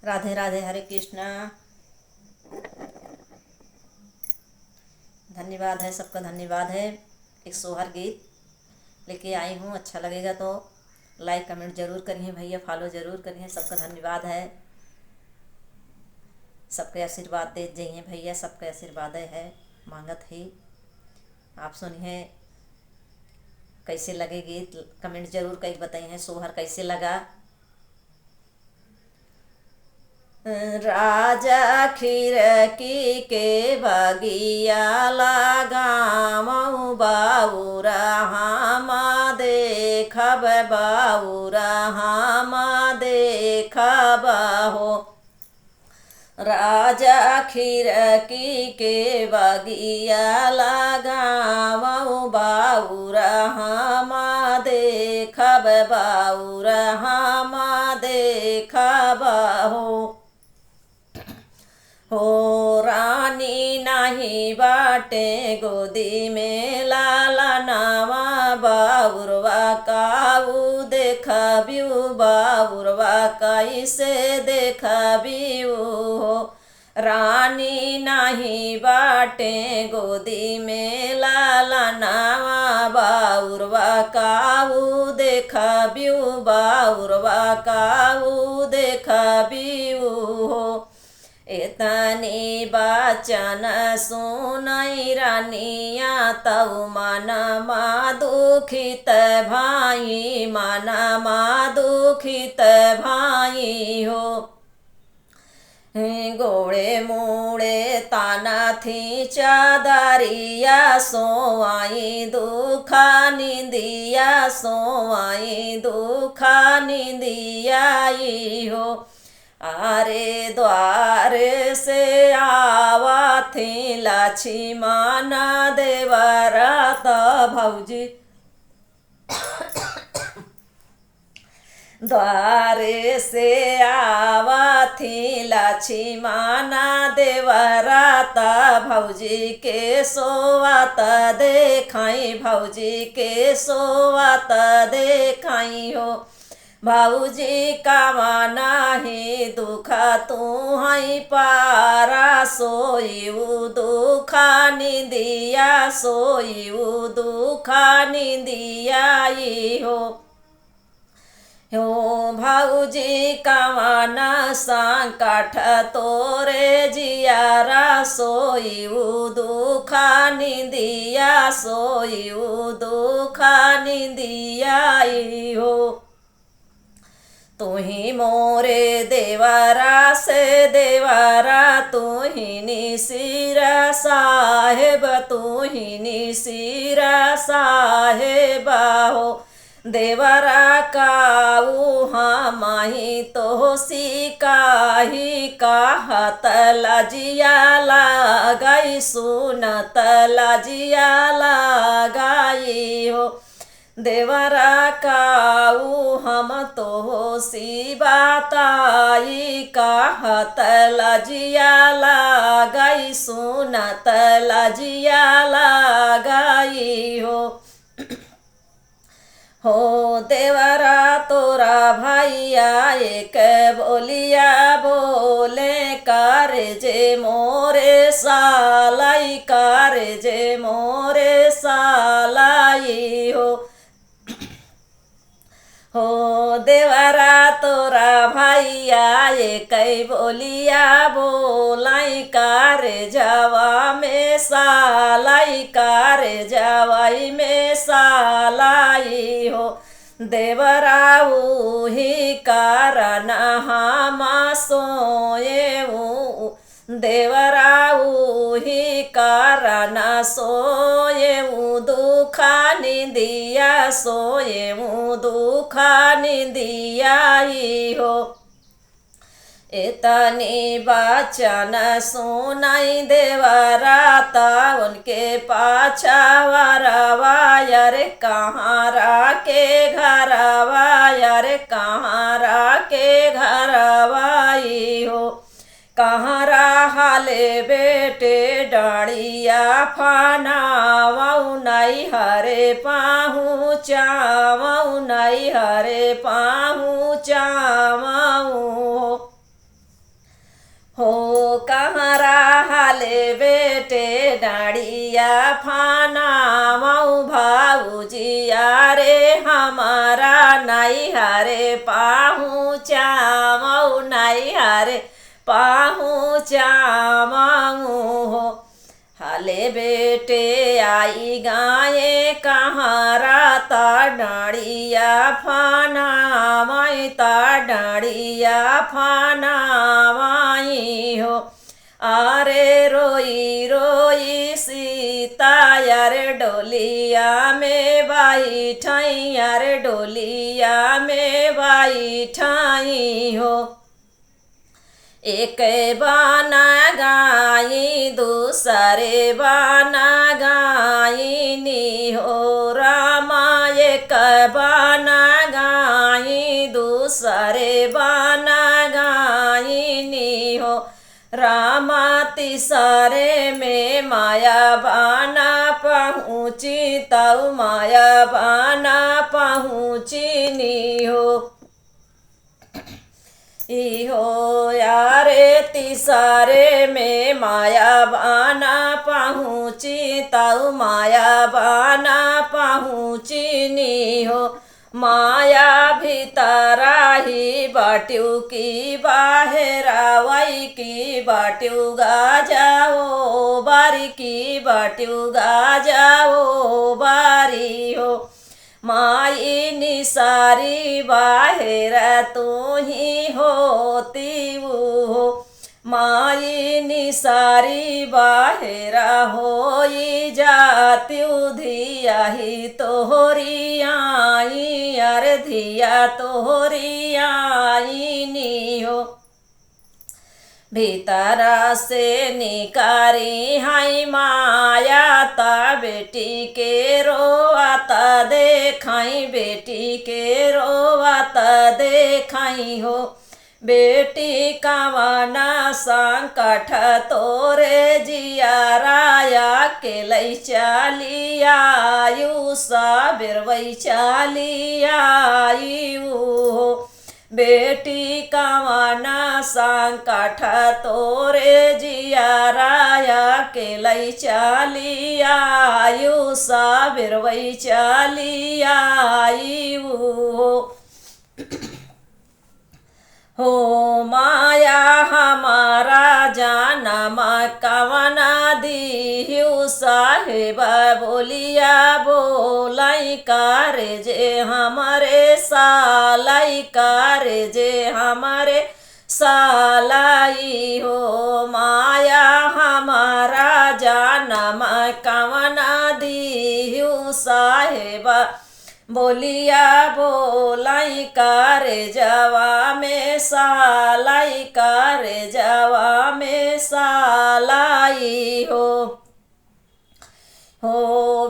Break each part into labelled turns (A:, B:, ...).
A: राधे राधे, हरे कृष्णा। धन्यवाद है, सबका धन्यवाद है। एक सोहर गीत लेके आई हूँ, अच्छा लगेगा तो लाइक कमेंट जरूर करिए भैया, फॉलो जरूर करिए। सबका धन्यवाद है, सबके आशीर्वाद दे जाइए भैया, सबके आशीर्वाद है मांगत ही। आप सुनिए कैसे लगे गीत, कमेंट जरूर कई बताइए सोहर कैसे लगा। राजा खिड़की के बगिया लगामऊ बाउरा हम देखब, बाउरा हम देखब हो। राजा खिड़की के बगिया लगामऊ बाउरा हम देखब, बाउरा हम देखब हो। रानी नहीं बाटे गोदी में लाला नावा, बाउरवा काऊ देखबियू, बाउरवा कैसे देखबियू हो। रानी नहीं बाटे गोदी में लाला नावा, बाउरवा काऊ देखबियू, बाउरवा काऊ देखबियू हो। एतनी बचन सुनई रानिया तऊ मनमा दुखित भाई, मनमा दुखित भाई हो। गोड़े मुड़े ताना थी चादरिया, सोआई दुखा निंदिया, सोआई दुखा निंदियाई हो। आरे द्वार से आवा थी लक्ष्मण देवरा त भौजी, द्वारे से आवा थी लक्ष्मण देवरा त भौजी के सोवत देखाई, भौजी के सोवत देखाई हो। भौजी का नाही दुख तू है पारा, सोईऊ दुखा निंदिया, सोईऊ दुखा निंदियाई हो। भौजी कवन संकट तोरे जियारा, सोईऊ दुखा निंदिया, सोईऊ दुखा निंदियाई हो। तुही मोरे देवरा से देवरा, तुही निसीर साहेब, तुही निसीर साहेब हो। देवरा काऊ हमाही तो सिकाही, कहत लजिया लगाई, सुनत लजिया लगाई हो। देवरा काऊ हम तो सी बताई, कहत लजिया लगाई, सुनत लजिया लगाई हो। हो देवरा तोरा भैया एक बोलिया बोले, कर जे मोरे सालाई, कर जे मोरे सालाई हो। हो देवरा तोरा भैया एक बोलिया बोलाई, कार जावा में सालाई, कार जावाई में सालाई हो। देवरा उही कारण हम सोए, देवरा उही कारण सोए दुखा निंदिया, सोए दुखा निंदियाई हो। इतनी बचन सुनाई देवरा ता उनके पाछा वरवा, यार कहाँ राके घरवा, यार कहाँ राके घरवाई हो। कहाँ रहाले बेटे डाड़िया फानावऊ, नहीं हरे पाहुचावऊ, नहीं हरे पाहुचावऊ। फानामऊ भाऊजिया रे हमारा नैहरे पहुँचामऊ नैहरे पहुँचामऊ हो। हाले बेटे आई गाये कहारा ता डाड़िया फाना माई ता डाड़िया फाना माई हो। अरे रोई रोई सीता यार डोलिया में बाई ठाई यार डोलिया में बाई ठाई हो। एक बाना गाई दूसरे बाना गायनी हो रामा। एक बाना गाई दूसरे बाना गायनी हो रामा। तीसरे में माया बाना पहुँची तब माया बाना पहुँची नी हो। इहो यारे तीसरे में माया बाना पहुँची तब माया बाना पहुँची नी हो। माया भीतरा ही बाट्यू की बाहरा वही की बाट्यू गा जाओ बारी की बाट्यू गा जाओ बारी हो। माई निसारी बाहर तू ही होती वो हो। माई निसारी बाहरा होई जात्यु धिया ही तोहरी आई यार धिया तोहरी आई नी हो। भीतरा से निकारी हाई माया ता बेटी के रोवाता देखाई बेटी के रोवाता देखाई हो। बेटी कावना संकट तोरे जिया राया के लई चालिया यू साबिर वही चालिया यू हो। बेटी कावना संकट तोरे जिया राया के लई चालिया यू साबिर वही चालिया यू हो। माया हमारा जानम कवना दीहु साहेब बोलिया बोलाई कार जे हमारे सालाई कार जे हमारे सालाई हो। माया हमारा जानम कवना दीहु साहेब बोलिया बोलाई कार जवा में सालाई कार जवा में सालाई हो।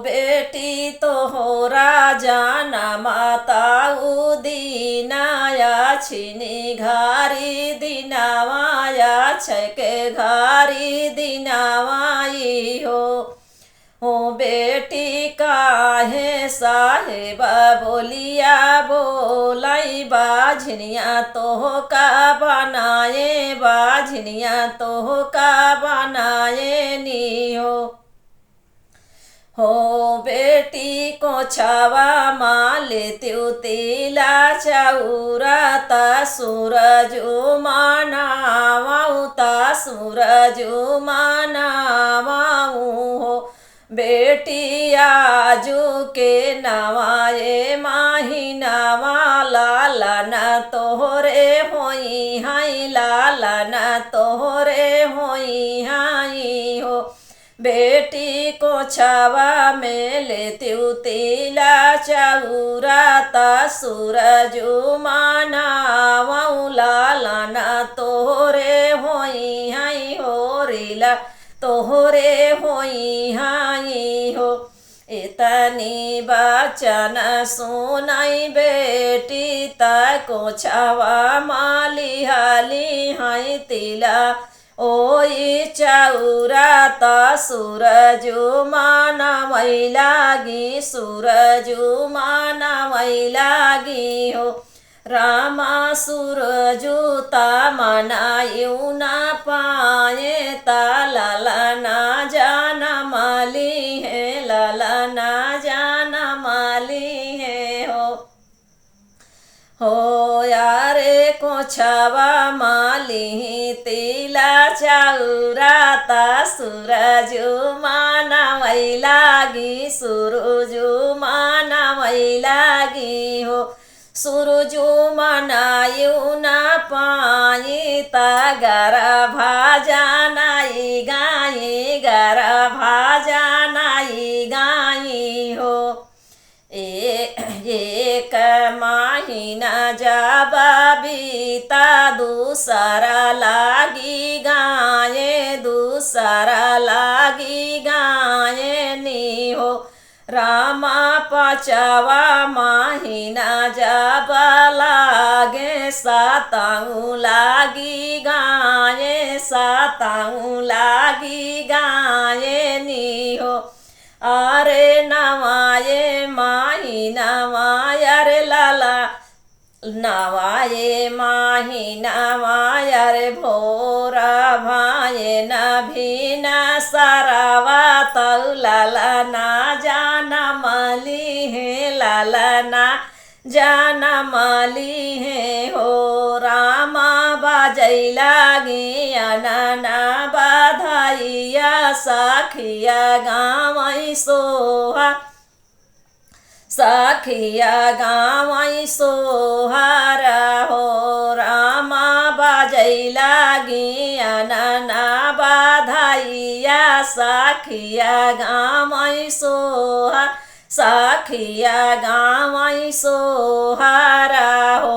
A: बेटी तो हो राजाना माता दीनाया छिनी घारी दीनावाया छके घारी दीनावाई हो। बेटी काहे साहेब बोलिया बोलाई बाझनिया तो का बनाए बाझनिया तो का बनाए नी हो। बेटी को छावा माले त्यू तिला चौरा ता सूरजू मानावाऊ ता सूरजू मानावाऊ हो। बेटी आजू के नवाए माही नवा लाला न तोहरे होई हाई लाला न तोहरे होई हाई हो। बेटी को छावा में लेत्यू तिला चौरा ता सूरजू मानावाऊ लाला न तोहरे होई हाई हो रीला तोहरे होई हाई हो। इतनी बचन सुनाई बेटी ताको छावा माली हाली हाई तिला ओई चौरा ता सूरजू माना वही लागी सूरजू माना वही लागी हो। रामा सूरजू ता मनायू ना पाए ता लाला ना जाना माली है लाला। कोछवा माली तिला चाउरा ता सूरजु मानवै लागी सूरजु मानवै लागी हो सूरजु मनायु न पाई ता गरभा जानाई गाई गरभा जानाई गाई हो एक महीना जब बीता दूसरा लागी गाये दूसरा लागी गाये नी हो रामा पाँचवा महीना जब लागे सातऊ लागी गाये सातऊ लागी गाये नी हो अरे नवाये महीना मायर लाला नवाये महीना मायर भोरा भाये न भीना सरवा तौ लाला ना जाना मली है लाला ना जाना मली है हो रामा बाजै लागी अनना बधाइया सखिया गावै सोहा सखिया गावै सोहार हो रामा बाजै लागी अनना बधाइया सखिया गावै सोहा सखिया गावै सोहार हो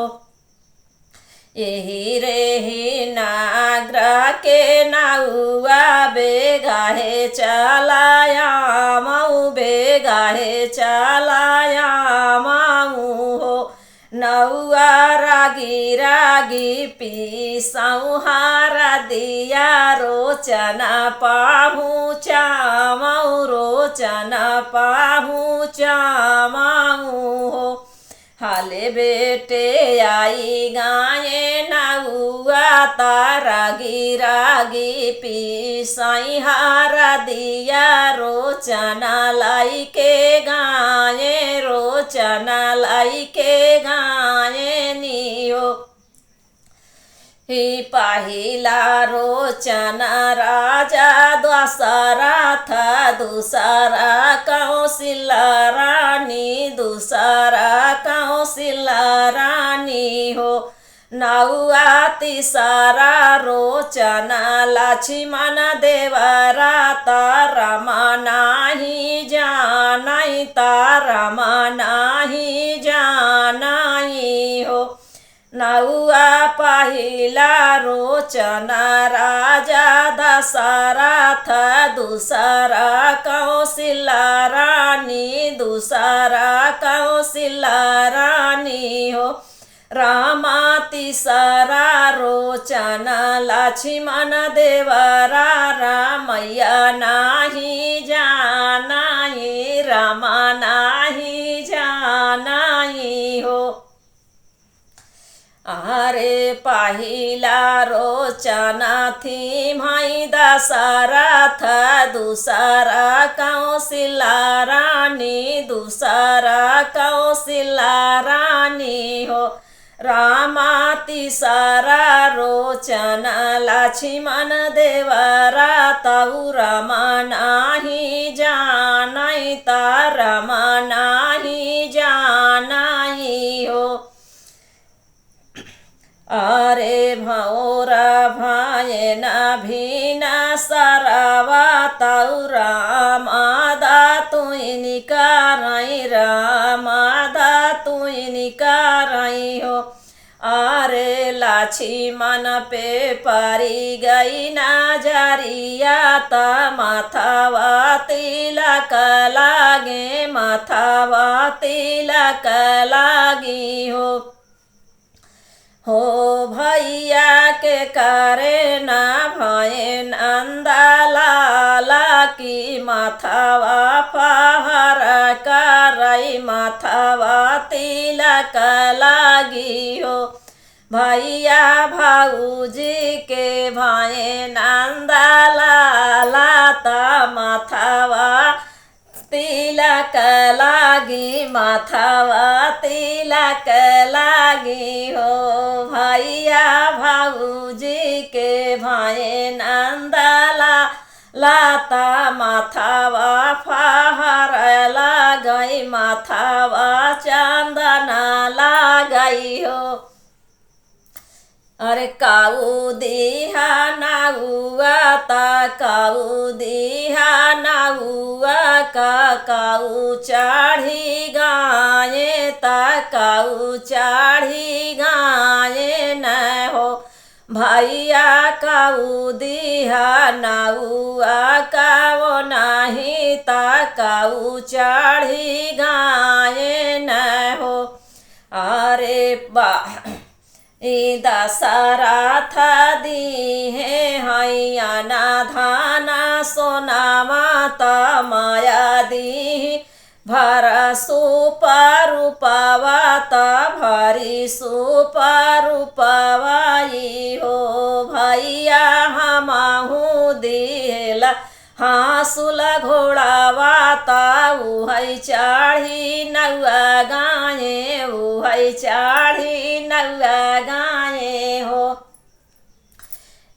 A: यही रे नाग्रा के नाउआ बेगाहे चलाया मऊ बेगाहे चलाया मऊ हो नौआ रागी रागी पीसऊ हारा दिया रोचना पाहुचा मऊ रोचना पाहुचा मऊ हो हाले बेटे आई गाये नाउआ तारागी रागी पीसाई हारा दिया रोचना लाई के गाये रोचना लाई के गाये नियो ही पहिला रोचना राजा दशरथ दूसरा कौशल्या रानी दूसरा कौशल्या रानी हो नौआ तीसरा रोचना लक्ष्मण देवरा तारमा नाही जानाई तारमा नाही जानाई हो नौआ पहिला रोचना राजा दशरथ दूसरा कौशल्या रानी दूसरा कौशल्या रानी हो रामा तीसरा रोचना लक्ष्मण देवरा रामैया नाही जानाई रामा नाही जानाई हो अरे पहिला रोचना थी भाई दशरथ दूसरा कौशल्या रानी दूसरा कौशल्या रानी हो रामा तीसरा रोचना लक्ष्मण देवरा तऊ रमा नाही जानाई तारमा नाही जानाई हो अरे भौरा भाये न भीना सरवा तौ रामादा तुई निकारई रामादा तुई निकारई हो अरे लक्ष्मण पे परी गई नजरिया त माथावा तिलक लागे माथावा तिलक लागी हो भैया के करे न भये नंदलाला की माथावा पहर करई माथावा तिलक लागी हो भैया भाऊजी के भये नंदलाला ता माथावा तिलक लागी माथावा तिलक लागी हो भैया भाऊजी के भाई नंदला लाता माथावा फहर लागई माथावा चंदना लागई हो। अरे काऊ दिहा नाउआ ता काऊ दिहा नाउआ का काऊ चाढ़ी गाये ता काऊ चाढ़ी गाये न हो भैया काऊ दिहा नाउआ का वो नाही ता काऊ चाढ़ी गाये न हो। अरे बा दशरथ दी है हैया ना धाना सोना माता माया दी भर सुपरूपवाता भरी सुपरूपवाई हो भैया हमाहू दिला हाँसुल घोड़ावाता उहै चाढ़ी नौआ गाये उहै चाढ़ी नौआ गाये हो।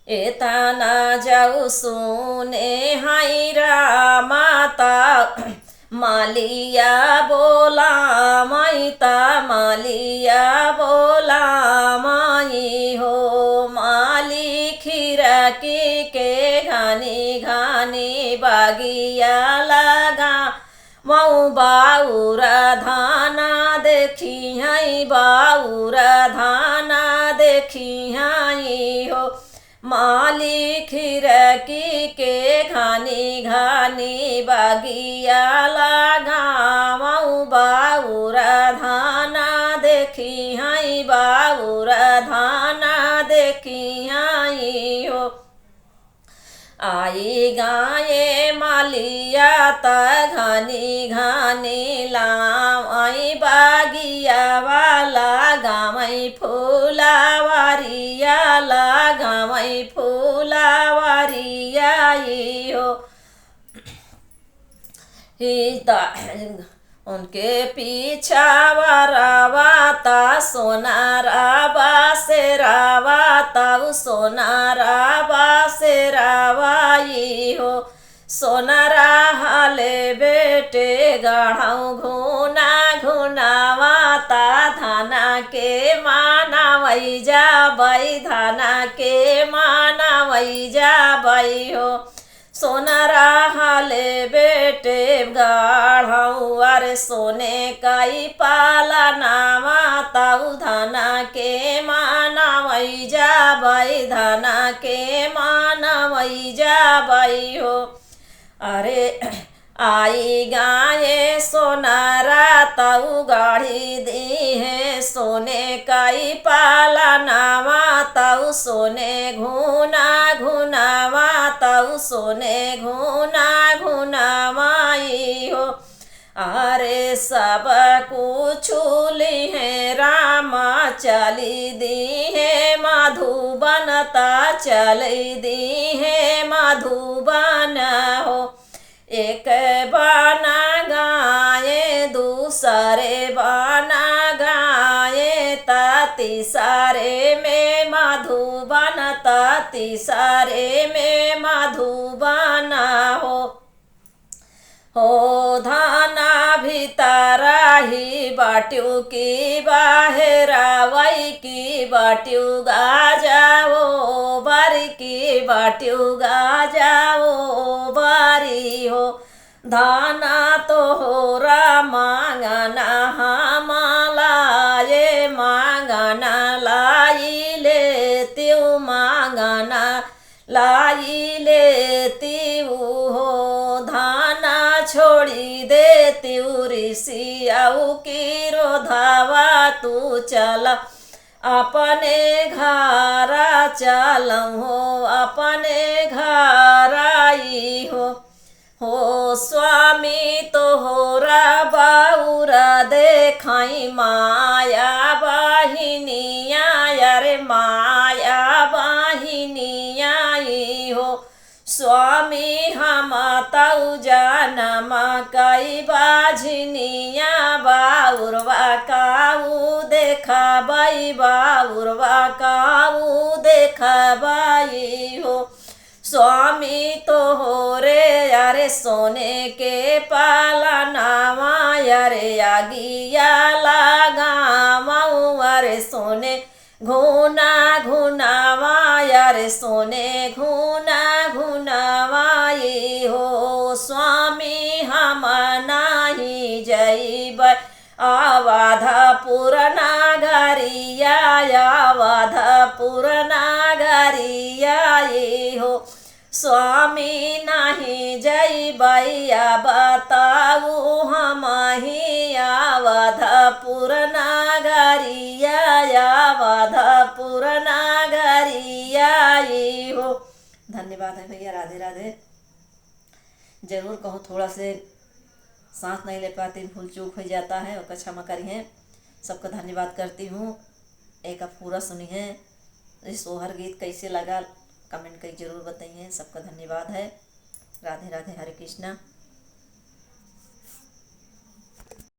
A: एतना जाऊ सुने हैरा माता मालिया बोला मैता मालिया बोला माई हो माली खिरकी के घानी घानी बागिया लगा मऊ बाउर धाना देखी है बाउर धाना देखी है हो माली खिरकी के घानी घानी बागिया लगा मऊ बाउर धाना देखी है बाउर धाना देखी है हो। आई गाये मालिया ता घानी घानी लाम आई बागिया वाला गामई फूलावारिया ला गामई फूलावारिया हो। उनके पीछा वरावाता सोनारा बासेरावाता सोनारा बासेरावाई हो सोनारा हाले बेटे गाढ़ाऊ घुना घुनावाता धाना के माना वही जा बई धाना के माना वही जा बई हो सोनारा हाले बेटे गाढ़ाऊ अरे सोने काई पाला नावा ताऊ धाना के माना वही जा बई धाना के माना वही जा बई हो। अरे आई गाये सोनारा ताऊ गाढ़ी दी है सोने काई पाला नावा ताऊ सोने घुना घुनावा ताऊ सोने घुना घुनावाई हो। अरे सब कुछ ली है रामा चली दी है मधुबनता चली दी है मधुबन हो। एक बाना गाये दूसरे बाना गाये ताती सारे में मधुबन ताती सारे में मधुबन हो धाना भीतरा ही बाट्यू की बाहरा वही की बाट्यू गा जाओ बारी की बाट्यू गा जाओ बारी हो। धाना तो हो रा मांगना हमाला ये मांगना लाई लेती मांगना लाई लेती हो। धाना छोड़ी देती ऋषि आऊ की रोधावा तू चला अपने घरा चलऊ हो अपने घर आई हो स्वामी तो हो रा बाउरा देखाई माया बाहिनिया यारे माया बाहिनिया हो स्वामी हाँ माताऊ जानमा कई बाझनिया बाउरवा काऊ देखा बाई बाउरवा काऊ देखा बाई हो। स्वामी तो हो रे यारे सोने के पालनावा यारे आगिया लगावाऊ अरे सोने घुना घुनावा यारे सोने घुना घुनावाई हो। स्वामी हम नाही जईब अवधपुर नगरिया अवधपुर नगरिया हो। स्वामी नहीं जईबैया बताऊ हम ही अवधपुर नगरिया अवधपुर नगरिया हो। धन्यवाद है भैया, राधे राधे। जरूर कहूँ थोड़ा से सांस नहीं ले पाती, भूल चूक हो जाता है और क्षमा करिए। सबका धन्यवाद करती हूँ। एक आप पूरा सुनिए। ये सोहर गीत कैसे लगा कमेंट कर जरूर बताइए। सबका धन्यवाद है। राधे राधे, हरे कृष्णा।